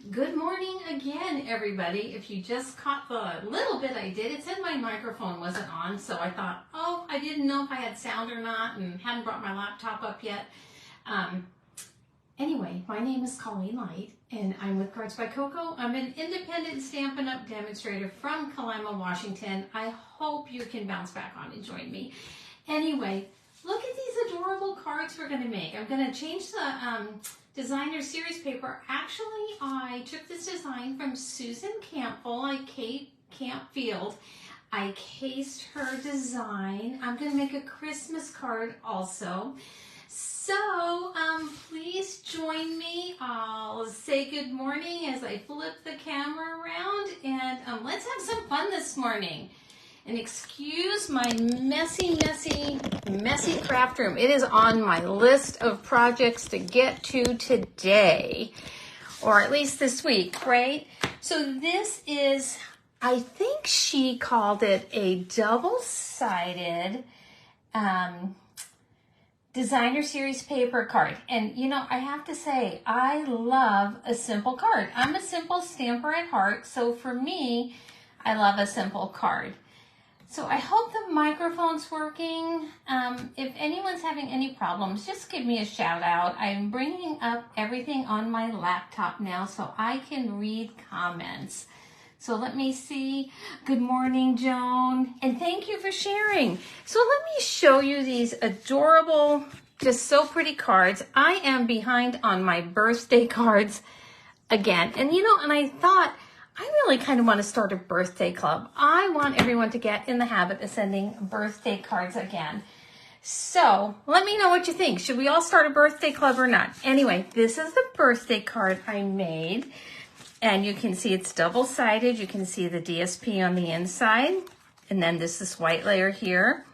Good morning again, everybody. If you just caught the little bit I did, it said my microphone wasn't on, so I thought, oh, I didn't know if I had sound or not and hadn't brought my laptop up yet. Anyway, my name is Colleen Light, and I'm with Cards by Coco. I'm an independent Stampin' Up! Demonstrator from Kalama, Washington. I hope you can bounce back on and join me. Anyway, look at these adorable cards we're going to make. I'm going to change the designer series paper. Actually, I took this design from Susan Campfield. I cased her design. I'm going to make a Christmas card also. So please join me. I'll say good morning as I flip the camera around, and let's have some fun this morning. And excuse my messy craft room. It is on my list of projects to get to today, or at least this week, right? So this is, I think she called it a double-sided designer series paper card. And you know, I have to say, I love a simple card. I'm a simple stamper at heart, so for me, I love a simple card. So I hope the microphone's working. If anyone's having any problems, just give me a shout out. I'm bringing up everything on my laptop now so I can read comments. So let me see. Good morning, Joan. And thank you for sharing. So let me show you these adorable, just so pretty cards. I am behind on my birthday cards again. And you know, and I thought, I really kind of want to start a birthday club. I want everyone to get in the habit of sending birthday cards again. So let me know what you think. Should we all start a birthday club or not? Anyway, this is the birthday card I made. And you can see it's double-sided. You can see the DSP on the inside. And then this white layer here.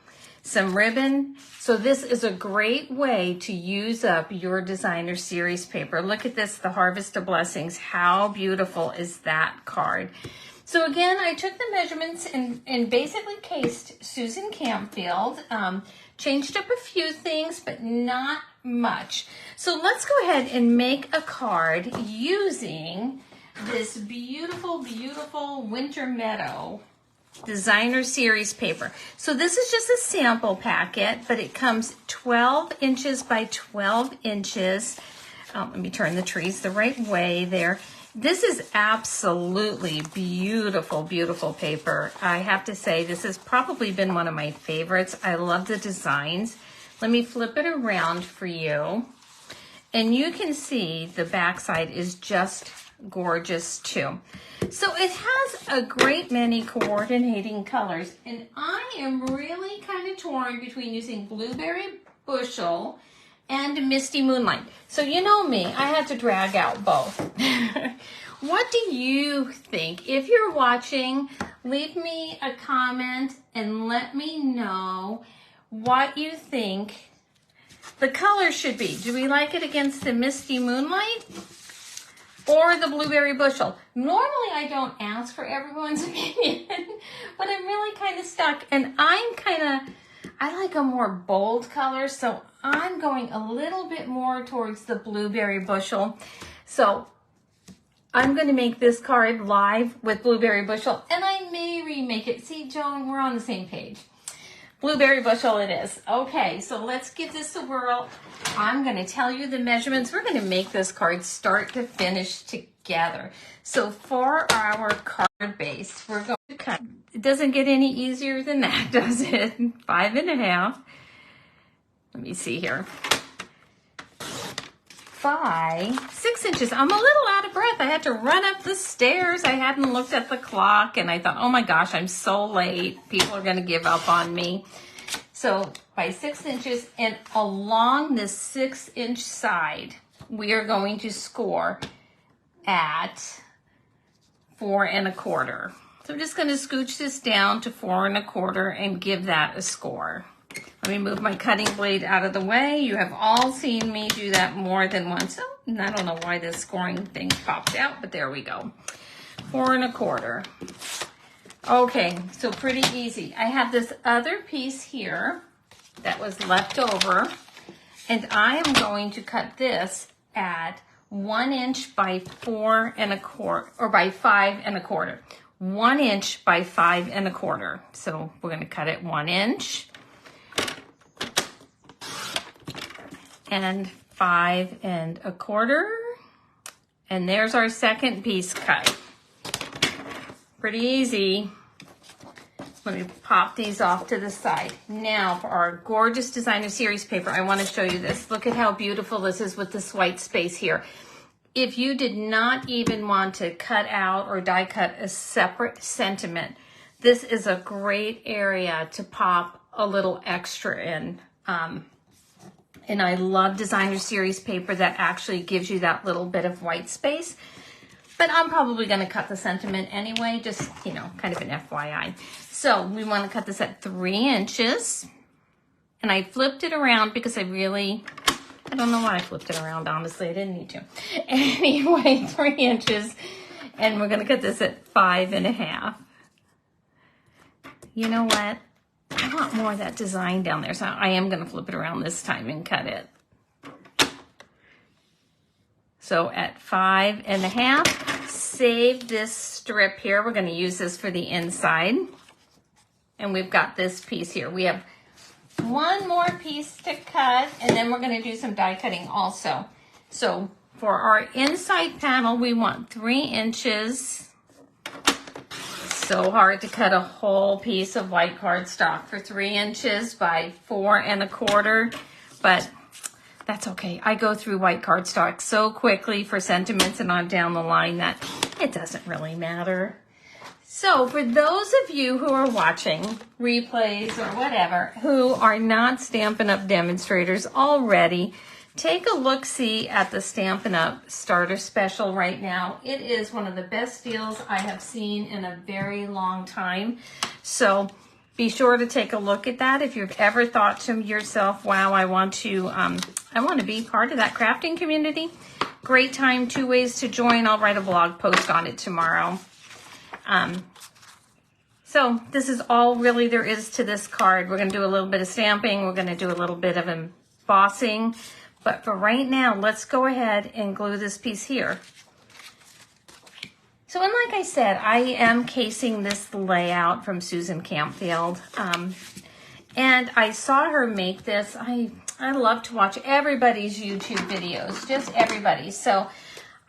Some ribbon. So this is a great way to use up your designer series paper. Look at this, the Harvest of Blessings. How beautiful is that card? So again, I took the measurements and basically cased Susan Campfield. Changed up a few things, but not much. So let's go ahead and make a card using this beautiful Winter Meadow designer series paper. So this is just a sample packet, but it comes 12 inches by 12 inches. Let me turn the trees the right way there. This is absolutely beautiful paper. I have to say, this has probably been one of my favorites. I love the designs. Let me flip it around for you. And you can see the backside is just gorgeous too. So it has a great many coordinating colors, and I am really kind of torn between using Blueberry Bushel and Misty Moonlight. So you know me, I had to drag out both. What do you think? If you're watching, leave me a comment and let me know what you think the color should be. Do we like it against the Misty Moonlight or the Blueberry Bushel? Normally I don't ask for everyone's opinion, but I'm really kind of stuck, and I like a more bold color, so I'm going a little bit more towards the Blueberry Bushel. So I'm going to make this card live with Blueberry Bushel, and I may remake it. See, Joan, we're on the same page. Blueberry Bushel it is. Okay, so let's give this a whirl. I'm going to tell you the measurements. We're going to make this card start to finish together. So for our card base, we're going to cut. It doesn't get any easier than that, does it? 5.5. Let me see here. 6 inches. I'm a little out of breath. I had to run up the stairs. I hadn't looked at the clock, and I thought, oh my gosh, I'm so late. People are going to give up on me. So by 6 inches, and along this 6-inch side, we are going to score at 4 1/4. So I'm just going to scooch this down to 4 1/4 and give that a score. Let me move my cutting blade out of the way. You have all seen me do that more than once. Oh, and I don't know why this scoring thing popped out, but there we go. 4 1/4. Okay, so pretty easy. I have this other piece here that was left over, and I am going to cut this at 1 inch by 4 1/4, or by 5 1/4. 1 inch by 5 1/4. So we're going to cut it 1 inch and 5 1/4. And there's our second piece cut. Pretty easy. Let me pop these off to the side. Now for our gorgeous designer series paper, I want to show you this. Look at how beautiful this is with this white space here. If you did not even want to cut out or die cut a separate sentiment, this is a great area to pop a little extra in. And I love designer series paper that actually gives you that little bit of white space. But I'm probably going to cut the sentiment anyway, just, you know, kind of an FYI. So we want to cut this at 3 inches. And I flipped it around because I don't know why I flipped it around, honestly. I didn't need to. Anyway, 3 inches. And we're going to cut this at 5 1/2. You know what? I want more of that design down there. So I am going to flip it around this time and cut it. So at 5 1/2, save this strip here. We're going to use this for the inside. And we've got this piece here. We have one more piece to cut, and then we're going to do some die cutting also. So for our inside panel, we want 3 inches. So hard to cut a whole piece of white cardstock for 3 inches by 4 1/4, but that's okay. I go through white cardstock so quickly for sentiments and on down the line that it doesn't really matter. So for those of you who are watching replays or whatever, who are not Stampin' Up! Demonstrators already, take a look-see at the Stampin' Up! Starter Special right now. It is one of the best deals I have seen in a very long time. So be sure to take a look at that. If you've ever thought to yourself, wow, I want to be part of that crafting community, great time, 2 ways to join. I'll write a blog post on it tomorrow. So this is all really there is to this card. We're going to do a little bit of stamping. We're going to do a little bit of embossing. But for right now, let's go ahead and glue this piece here. So, and like I said, I am casing this layout from Susan Campfield. And I saw her make this. I love to watch everybody's YouTube videos, just everybody. So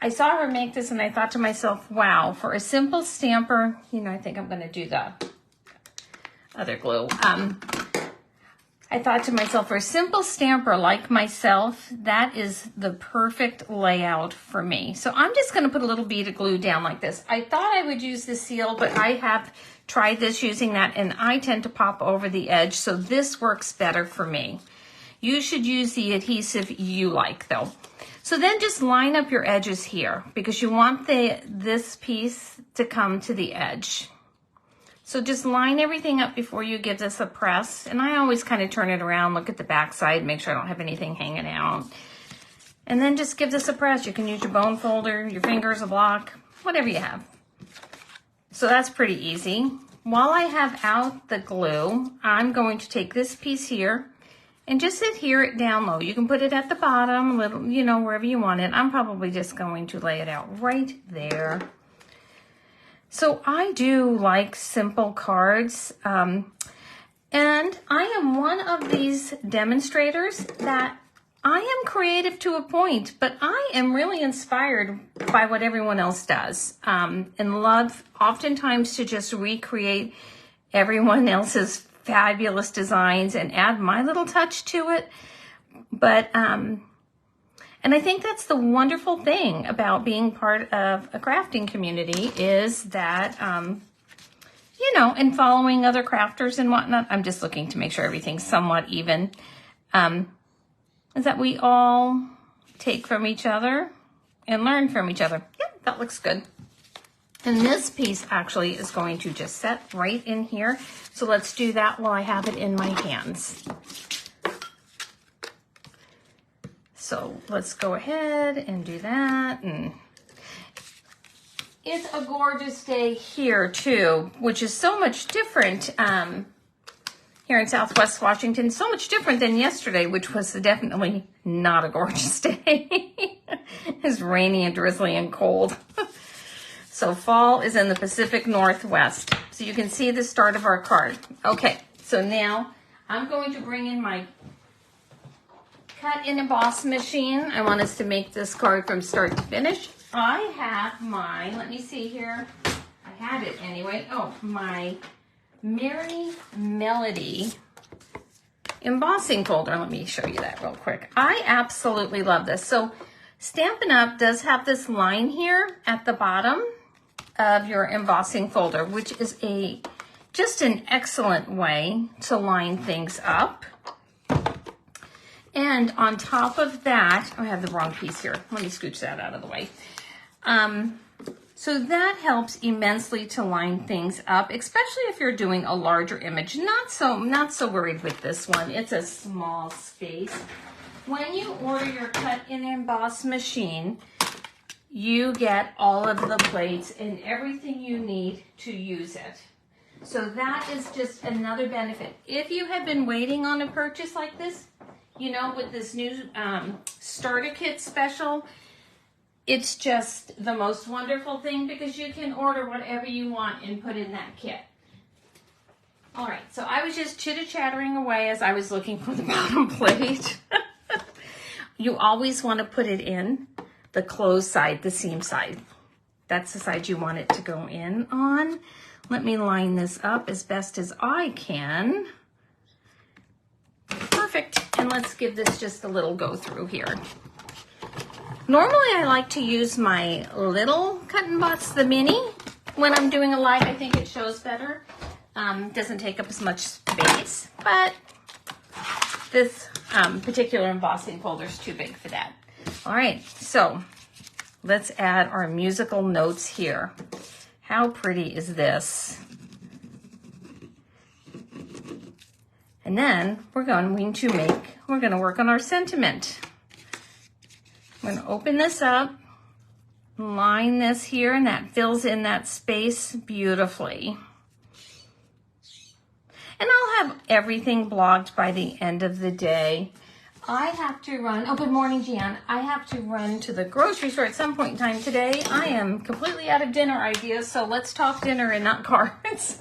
I saw her make this and I thought to myself, wow, for a simple stamper, you know, I think I'm going to do the other glue. I thought to myself, for a simple stamper like myself, that is the perfect layout for me. So I'm just going to put a little bead of glue down like this. I thought I would use the seal, but I have tried this using that, and I tend to pop over the edge, so this works better for me. You should use the adhesive you like, though. So then just line up your edges here, because you want this piece to come to the edge. So just line everything up before you give this a press. And I always kind of turn it around, look at the back side, make sure I don't have anything hanging out. And then just give this a press. You can use your bone folder, your fingers, a block, whatever you have. So that's pretty easy. While I have out the glue, I'm going to take this piece here and just adhere it down low. You can put it at the bottom, little, you know, wherever you want it. I'm probably just going to lay it out right there. So I do like simple cards, and I am one of these demonstrators that I am creative to a point, but I am really inspired by what everyone else does, and love oftentimes to just recreate everyone else's fabulous designs and add my little touch to it. But and I think that's the wonderful thing about being part of a crafting community, is that, you know, and following other crafters and whatnot. I'm just looking to make sure everything's somewhat even. Is that we all take from each other and learn from each other. Yep, that looks good. And this piece actually is going to just set right in here. So let's do that while I have it in my hands. So let's go ahead and do that. And it's a gorgeous day here too, which is so much different here in Southwest Washington, so much different than yesterday, which was definitely not a gorgeous day. It's rainy and drizzly and cold. So fall is in the Pacific Northwest. So you can see the start of our card. Okay, so now I'm going to bring in my cut and emboss machine. I want us to make this card from start to finish. I have my, let me see here. I had it anyway. Oh, my Merry Melody embossing folder. Let me show you that real quick. I absolutely love this. So Stampin' Up! Does have this line here at the bottom of your embossing folder, which is just an excellent way to line things up. And on top of that, I have the wrong piece here. Let me scooch that out of the way. So that helps immensely to line things up, especially if you're doing a larger image. Not so worried with this one. It's a small space. When you order your cut and emboss machine, you get all of the plates and everything you need to use it. So that is just another benefit. If you have been waiting on a purchase like this, you know, with this new starter kit special, it's just the most wonderful thing because you can order whatever you want and put in that kit. All right, so I was just chitter-chattering away as I was looking for the bottom plate. You always want to put it in the closed side, the seam side. That's the side you want it to go in on. Let me line this up as best as I can. Perfect. And let's give this just a little go through here. Normally I like to use my little Cut and Emboss, the mini. When I'm doing a live, I think it shows better. Doesn't take up as much space, but this particular embossing folder is too big for that. All right, so let's add our musical notes here. How pretty is this? And then we're going to work on our sentiment. I'm going to open this up, line this here, and that fills in that space beautifully. And I'll have everything blogged by the end of the day. I have to run, oh, good morning, Jan. I have to run to the grocery store at some point in time today. I am completely out of dinner ideas, so let's talk dinner and not cards.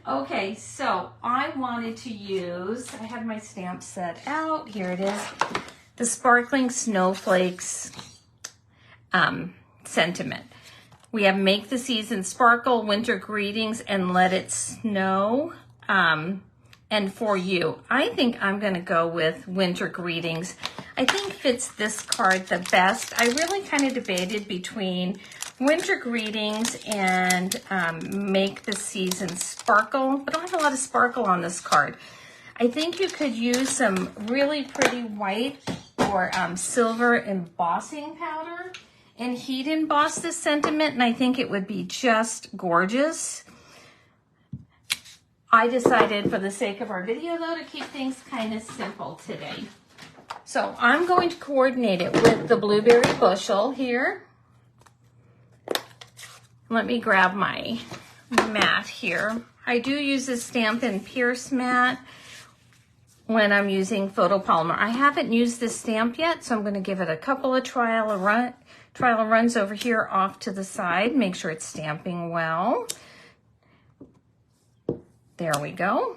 Okay, so I wanted to use, I have my stamp set out. Here it is. The Sparkling Snowflakes sentiment. We have Make the Season Sparkle, Winter Greetings, and Let It Snow. And For You. I think I'm going to go with Winter Greetings. I think fits this card the best. I really kind of debated between Winter Greetings and Make the Season Sparkle, but I don't have a lot of sparkle on this card. I think you could use some really pretty white or silver embossing powder and heat emboss this sentiment, and I think it would be just gorgeous. I decided for the sake of our video, though, to keep things kind of simple today. So I'm going to coordinate it with the Blueberry Bushel here. Let me grab my mat here. I do use this Stampin' Pierce mat when I'm using photopolymer. I haven't used this stamp yet, so I'm going to give it a couple of trial runs over here off to the side. Make sure it's stamping well. There we go.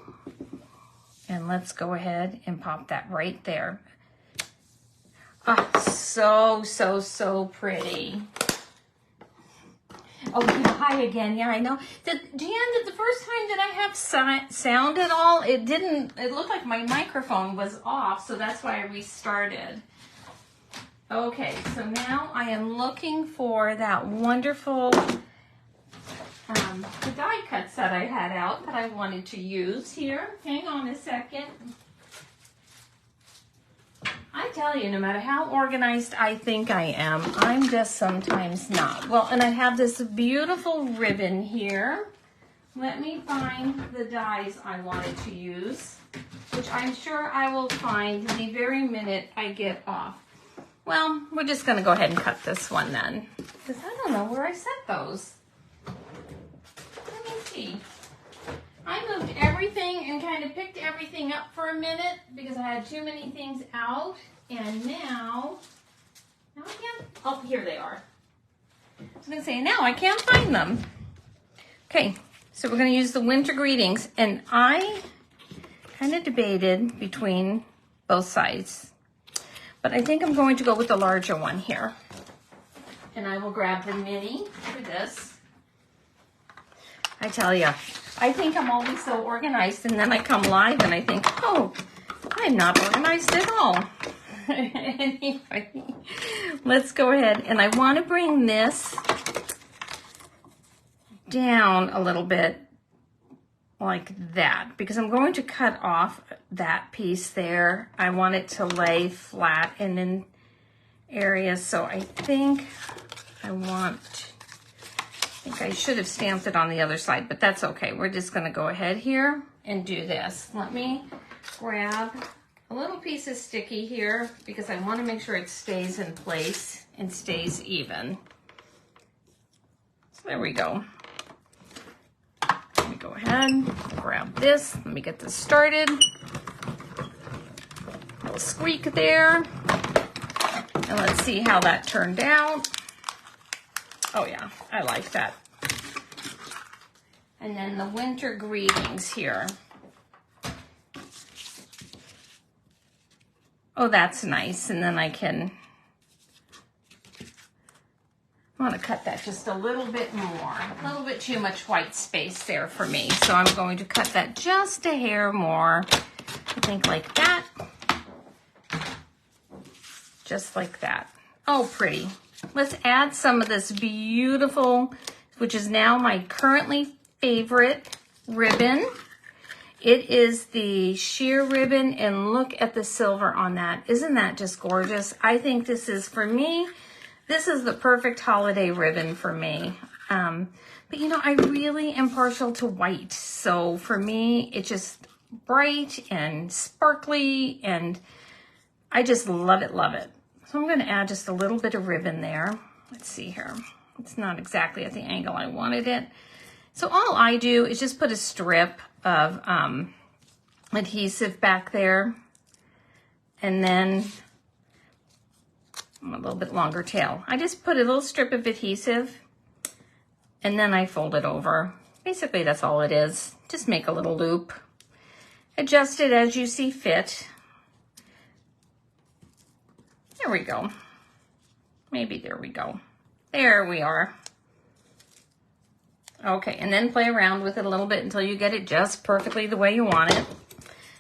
And let's go ahead and pop that right there. Oh, so pretty. Oh, yeah, hi again. Yeah, I know. Jan, the first time that I have sound at all, it looked like my microphone was off, so that's why I restarted. Okay, so now I am looking for that wonderful the die cuts that I had out that I wanted to use here. Hang on a second. I tell you, no matter how organized I think I am, I'm just sometimes not. Well, and I have this beautiful ribbon here. Let me find the dies I wanted to use, which I'm sure I will find the very minute I get off. Well, we're just going to go ahead and cut this one then, because I don't know where I set those. Let me see. I moved everything and kind of picked everything up for a minute because I had too many things out. And now Now I can't, oh, here they are. I was gonna say, now I can't find them. Okay, so we're gonna use the winter greetings, and I kind of debated between both sides, but I think I'm going to go with the larger one here. And I will grab the mini for this. I tell you, I think I'm always so organized, and then I come live and I think, oh, I'm not organized at all. Anyway, let's go ahead, and I want to bring this down a little bit like that, because I'm going to cut off that piece there. I want it to lay flat and in areas, so I think I should have stamped it on the other side, but that's okay. We're just going to go ahead here and do this. Let me grab a little piece of sticky here because I want to make sure it stays in place and stays even. So there we go. Let me go ahead, grab this. Let me get this started. A little squeak there. And let's see how that turned out. Oh yeah, I like that. And then the winter greetings here. Oh, that's nice. And then I want to cut that just a little bit more. A little bit too much white space there for me. So I'm going to cut that just a hair more. I think like that. Just like that. Oh, pretty. Let's add some of this beautiful, which is now my currently favorite ribbon. It is the sheer ribbon, and look at the silver on that. Isn't that just gorgeous? I think this is, for me, this is the perfect holiday ribbon for me. But you know, I really am partial to white. So for me, it's just bright and sparkly, and I just love it, love it. So I'm going to add just a little bit of ribbon there. Let's see here. It's not exactly at the angle I wanted it. So all I do is just put a strip of adhesive back there, and then a little bit longer tail. I just put a little strip of adhesive, and then I fold it over. Basically, that's all it is. Just make a little loop. Adjust it as you see fit. There we go. Maybe there we go. There we are. Okay, and then play around with it a little bit until you get it just perfectly the way you want it.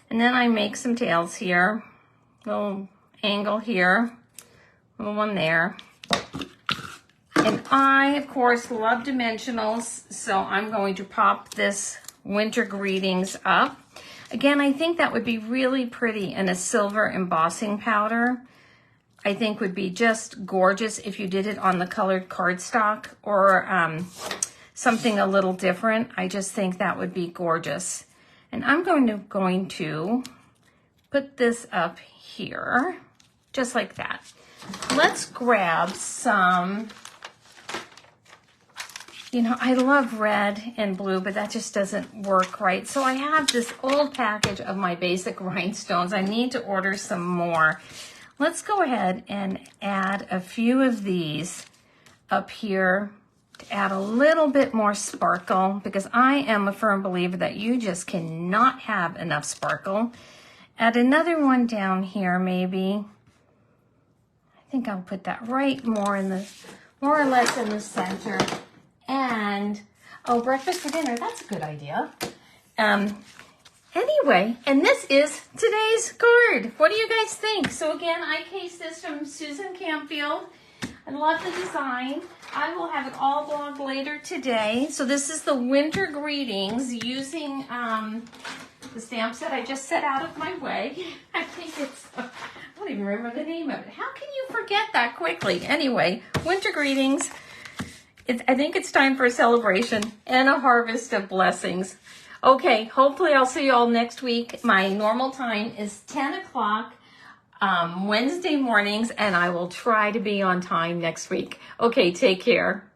And then I make some tails here. Little angle here. Little one there. And I, of course, love dimensionals, so I'm going to pop this winter greetings up. Again, I think that would be really pretty in a silver embossing powder. I think would be just gorgeous if you did it on the colored cardstock or something a little different. I just think that would be gorgeous. And I'm going to put this up here, just like that. Let's grab some, you know, I love red and blue, but that just doesn't work right. So I have this old package of my basic rhinestones. I need to order some more. Let's go ahead and add a few of these up here to add a little bit more sparkle, because I am a firm believer that you just cannot have enough sparkle. Add another one down here maybe. I think I'll put that right more or less in the center. And, oh, breakfast for dinner, that's a good idea. Anyway, and this is today's card. What do you guys think? So again, I cased this from Susan Campfield. I love the design. I will have it all blogged later today. So this is the winter greetings using the stamp set I just set out of my way. I think it's, I don't even remember the name of it. How can you forget that quickly? Anyway, winter greetings. I think it's time for a celebration and a harvest of blessings. Okay, hopefully I'll see you all next week. My normal time is 10 o'clock Wednesday mornings, and I will try to be on time next week. Okay, take care.